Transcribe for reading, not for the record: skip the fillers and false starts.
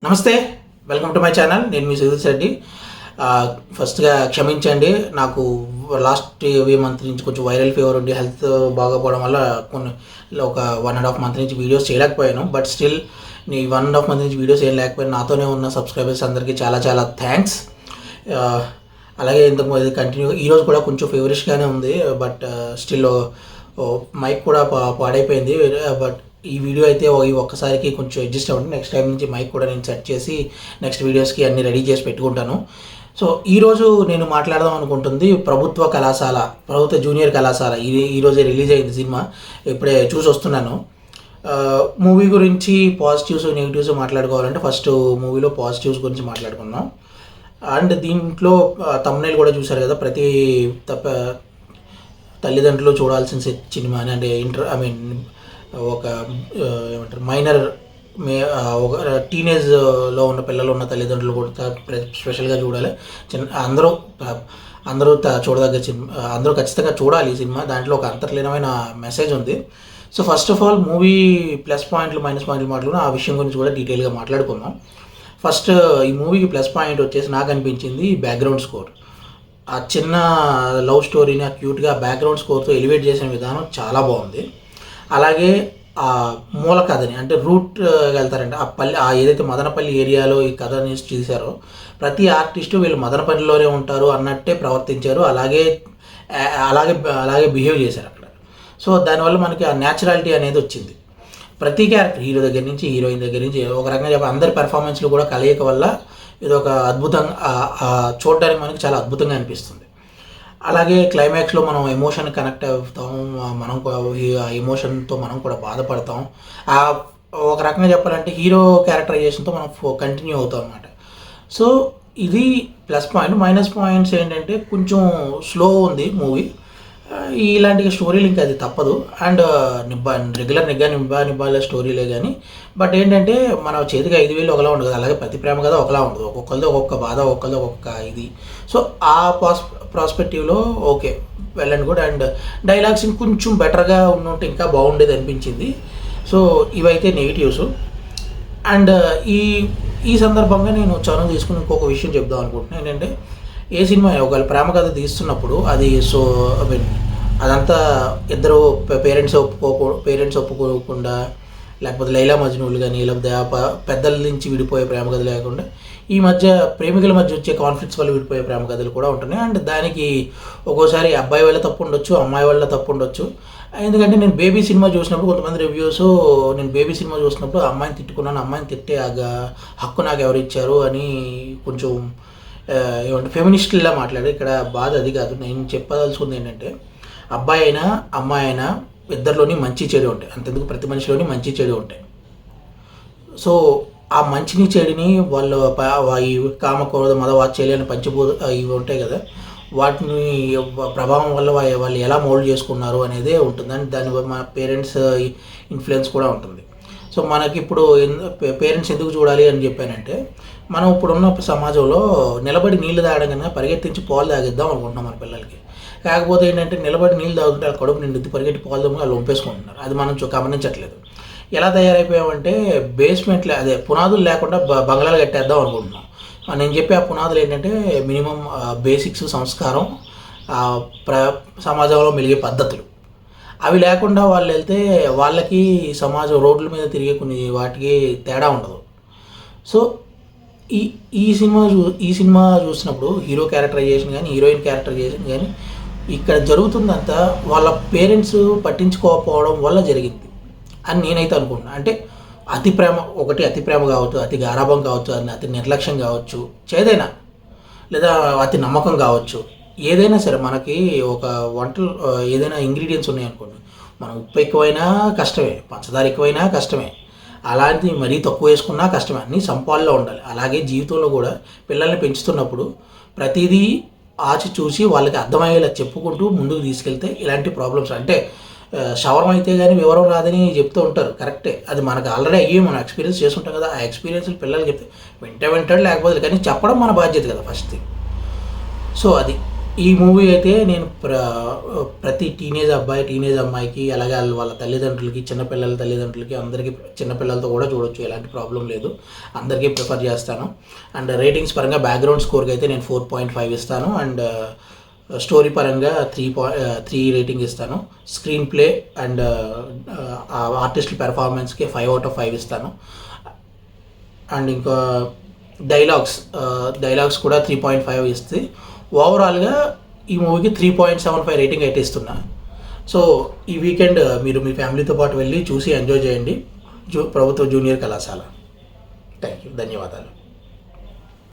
నమస్తే, welcome to my channel. నేను మీ సుధీర్ రెడ్డి. ఫస్ట్గా క్షమించండి, నాకు లాస్ట్ మంత్ నుంచి కొంచెం వైరల్ ఫీవర్ ఉండి హెల్త్ బాగోపోవడం వల్ల ఒక 1.5 మంత్ నుంచి వీడియోస్ చేయలేకపోయాను. బట్ స్టిల్ నీ 1.5 మంత్ నుంచి వీడియోస్ ఏం లేకపోయినా నాతోనే ఉన్న సబ్స్క్రైబర్స్ అందరికీ చాలా చాలా థ్యాంక్స్. అలాగే ఇంతకు ఇది కంటిన్యూ ఈరోజు కూడా కొంచెం ఫేవరిష్గానే ఉంది. బట్ స్టిల్ మైక్ కూడా పాడైపోయింది. బట్ ఈ వీడియో అయితే ఈ ఒక్కసారికి కొంచెం అడ్జస్ట్ అవ్వండి. నెక్స్ట్ టైం నుంచి మైక్ కూడా నేను సెట్ చేసి నెక్స్ట్ వీడియోస్కి అన్ని రెడీ చేసి పెట్టుకుంటాను. సో ఈరోజు నేను మాట్లాడదాం అనుకుంటుంది ప్రభుత్వ జూనియర్ కళాశాల. ఈరోజే రిలీజ్ అయింది సినిమా, ఇప్పుడే చూసి వస్తున్నాను. మూవీ గురించి పాజిటివ్స్ నెగిటివ్స్ మాట్లాడుకోవాలంటే ఫస్ట్ మూవీలో పాజిటివ్స్ గురించి మాట్లాడుకుందాం. అండ్ దీంట్లో థంబ్నెయిల్ కూడా చూశారు కదా, ప్రతి తల్లిదండ్రులు చూడాల్సిన సినిమా అని. అంటే ఒక ఏమంటారు మైనర్ ఒక టీనేజ్లో ఉన్న పిల్లలు ఉన్న తల్లిదండ్రులు కూడా స్పెషల్గా చూడాలి. అందరూ చూడదగ్గ సినిమా, అందరూ ఖచ్చితంగా చూడాలి ఈ సినిమా. దాంట్లో ఒక అంతర్లీనమైన మెసేజ్ ఉంది. So first of all movie plus పాయింట్లు మైనస్ పాయింట్లు మాట్లాడుకుని ఆ విషయం గురించి కూడా డీటెయిల్గా మాట్లాడుకుందాం. ఫస్ట్ ఈ మూవీకి ప్లస్ పాయింట్ వచ్చేసి నాకు అనిపించింది బ్యాక్గ్రౌండ్ స్కోర్. ఆ చిన్న లవ్ స్టోరీని ఆ క్యూట్గా బ్యాక్గ్రౌండ్ స్కోర్తో ఎలివేట్ చేసిన విధానం చాలా బాగుంది. అలాగే ఆ మూల కథని అంటే రూట్ వెళ్తారంటే ఏదైతే మదనపల్లి ఏరియాలో ఈ కథని చూశారో ప్రతి ఆర్టిస్టు వీళ్ళు మదనపల్లిలోనే ఉంటారు అన్నట్టే ప్రవర్తించారు. అలాగే బిహేవ్ చేశారు అక్కడ. సో దానివల్ల మనకి ఆ న్యాచురాలిటీ అనేది వచ్చింది. ప్రతి క్యారెక్టర్ హీరో దగ్గర నుంచి హీరోయిన్ దగ్గర నుంచి ఒక రకంగా చెప్పి అందరి పెర్ఫార్మెన్స్లు కూడా కలయిక వల్ల ఇది ఒక అద్భుతంగా చూడడానికి మనకి చాలా అద్భుతంగా అనిపిస్తుంది. అలాగే క్లైమాక్స్లో మనం ఎమోషన్ కనెక్ట్ అవుతాం, మనం ఆ ఎమోషన్తో మనం కూడా బాధపడతాం. ఒక రకంగా చెప్పాలంటే హీరో క్యారెక్టరైజేషన్తో మనం కంటిన్యూ అవుతాం అన్నమాట. సో ఇది ప్లస్ పాయింట్. మైనస్ పాయింట్స్ ఏంటంటే కొంచెం స్లో ఉంది మూవీ. ఇలాంటి స్టోరీలు ఇంకా అది తప్పదు. అండ్ రెగ్యులర్ నిబ్బాల స్టోరీలే కానీ బట్ ఏంటంటే మన చేతికి 5,000 ఒకలా ఉండదు. అలాగే ప్రతి ప్రేమ కథ ఒకలా ఉండదు. ఒక్కొక్కరిది ఒక్కొక్క బాధ, ఒక్కొక్కరిది ఒక్కొక్క ఇది. సో ఆ ప్రాస్పెక్టివ్లో okay, well and good. And dialogues కొంచెం బెటర్గా ఉంటే ఇంకా బాగుండేది అనిపించింది. సో ఇవైతే నెగిటివ్స్. అండ్ ఈ సందర్భంగా నేను చనువు తీసుకుని ఇంకొక విషయం చెప్దాం అనుకుంటున్నాను. ఏంటంటే ఏ సినిమా ఒకవేళ ప్రేమ కథ తీస్తున్నప్పుడు అది అదంతా ఇద్దరు పేరెంట్స్ ఒప్పుకోకుండా లేకపోతే లైలా మజ్నూలు కానీ లేకపోతే పెద్దల నుంచి విడిపోయే ప్రేమ కథలు లేకుండా ఈ మధ్య ప్రేమికుల మధ్య వచ్చే కాన్ఫ్లిక్ట్స్ వల్ల విడిపోయే ప్రేమ కథలు కూడా ఉంటున్నాయి. అండ్ దానికి ఒక్కోసారి అబ్బాయి వల్ల తప్పు ఉండొచ్చు, అమ్మాయి వల్ల తప్పు ఉండొచ్చు. ఎందుకంటే నేను బేబీ సినిమా చూసినప్పుడు కొంతమంది రివ్యూస్, నేను బేబీ సినిమా చూసినప్పుడు అమ్మాయిని తిట్టుకున్నాను, అమ్మాయిని తిట్టే హక్కు నాకు ఎవరు ఇచ్చారు అని కొంచెం ఏమంటే ఫెమినిస్టులా మాట్లాడారు. ఇక్కడ బాధ అది కాదు. నేను చెప్పదలుచుకుంది ఏంటంటే అబ్బాయి అయినా అమ్మాయి అయినా ఇద్దరిలోని మంచి చెడు ఉంటాయి. అంతెందుకు ప్రతి మనిషిలోని మంచి చెడు ఉంటాయి. సో ఆ మంచిని చెడుని వాళ్ళు ఈ కామక్రోధ మదవాత్సల్యాన్ని పంచభూత ఇవి ఉంటాయి కదా, వాటిని ప్రభావం వల్ల వాళ్ళు ఎలా మోల్డ్ చేసుకున్నారు అనేదే ఉంటుంది. అండ్ దాని మా పేరెంట్స్ ఇన్ఫ్లుయెన్స్ కూడా ఉంటుంది. సో మనకి ఇప్పుడు పేరెంట్స్ ఎందుకు చూడాలి అని చెప్పానంటే, మనం ఇప్పుడున్న సమాజంలో నిలబడి నీళ్లు తాగడం కన్నా పరిగెత్తించి పాలు తాగిద్దాం అనుకుంటున్నాం మన పిల్లలకి. కాకపోతే ఏంటంటే నిలబడి నీళ్ళు తాగుతుంటే వాళ్ళ కడుపు నిండి పరిగెట్టి పాలు తాగి వాళ్ళు వంపేసుకుంటున్నారు. అది మనం గమనించట్లేదు. ఎలా తయారైపోయామంటే బేస్మెంట్లు అదే పునాదులు లేకుండా బంగ్లాలు కట్టేద్దాం అనుకుంటున్నాం. నేను చెప్పే ఆ పునాదులు ఏంటంటే మినిమం బేసిక్స్, సంస్కారం, సమాజంలో మెలిగే పద్ధతులు అవి లేకుండా వాళ్ళు వెళ్తే వాళ్ళకి సమాజం రోడ్ల మీద తిరిగే కొన్ని వాటికి తేడా ఉండదు. సో ఈ సినిమా చూసినప్పుడు హీరో క్యారెక్టరైజేషన్ కానీ హీరోయిన్ క్యారెక్టరైజేషన్ కానీ ఇక్కడ జరుగుతుందంతా వాళ్ళ పేరెంట్స్ పట్టించుకోకపోవడం వల్ల జరిగింది అని నేనైతే అనుకుంటున్నాను. అంటే అతి ప్రేమ కావచ్చు, అతి గారాభం కావచ్చు, అతి నిర్లక్ష్యం కావచ్చు, ఏదైనా లేదా అతి నమ్మకం కావచ్చు, ఏదైనా సరే మనకి ఒక వంటలు ఏదైనా ఇంగ్రీడియంట్స్ ఉన్నాయనుకోండి, మనం ఉప్పు ఎక్కువైనా కష్టమే, పంచదార ఎక్కువైనా కష్టమే, అలాంటివి మరీ తక్కువ వేసుకున్నా కష్టమే, అన్నీ సంపాల్లో ఉండాలి. అలాగే జీవితంలో కూడా పిల్లల్ని పెంచుతున్నప్పుడు ప్రతిదీ ఆచి చూసి వాళ్ళకి అర్థమయ్యేలా చెప్పుకుంటూ ముందుకు తీసుకెళ్తే ఇలాంటి ప్రాబ్లమ్స్ అంటే షవర్మ అయితే కానీ వివరం రాదని చెప్తూ ఉంటారు. కరెక్టే, అది మనకు ఆల్రెడీ అయ్యి మనం ఎక్స్పీరియన్స్ చేస్తుంటాం కదా. ఆ ఎక్స్పీరియన్స్లు పిల్లలకి చెప్తే వింటాడు, లేకపోతే కానీ చెప్పడం మన బాధ్యత కదా ఫస్ట్ థింగ్. సో అది ఈ మూవీ అయితే నేను ప్రతి టీనేజ్ అబ్బాయి టీనేజ్ అమ్మాయికి అలాగే వాళ్ళ తల్లిదండ్రులకి చిన్నపిల్లల తల్లిదండ్రులకి అందరికీ చిన్నపిల్లలతో కూడా చూడొచ్చు, ఎలాంటి ప్రాబ్లం లేదు, అందరికీ ప్రిఫర్ చేస్తాను. అండ్ రేటింగ్స్ పరంగా బ్యాక్గ్రౌండ్ స్కోర్కి అయితే నేను 4.5 ఇస్తాను. అండ్ స్టోరీ పరంగా 3 రేటింగ్ ఇస్తాను. స్క్రీన్ ప్లే అండ్ ఆర్టిస్ట్ పెర్ఫార్మెన్స్కి 5 out of 5 ఇస్తాను. అండ్ ఇంకా డైలాగ్స్ కూడా 3.5 ఇస్తే ఓవరాల్గా ఈ మూవీకి 3.75 రేటింగ్ అయితే ఇస్తున్నా. సో ఈ వీకెండ్ మీరు మీ ఫ్యామిలీతో పాటు వెళ్ళి చూసి ఎంజాయ్ చేయండి ప్రభుత్వ జూనియర్ కళాశాల. థ్యాంక్ యూ, ధన్యవాదాలు.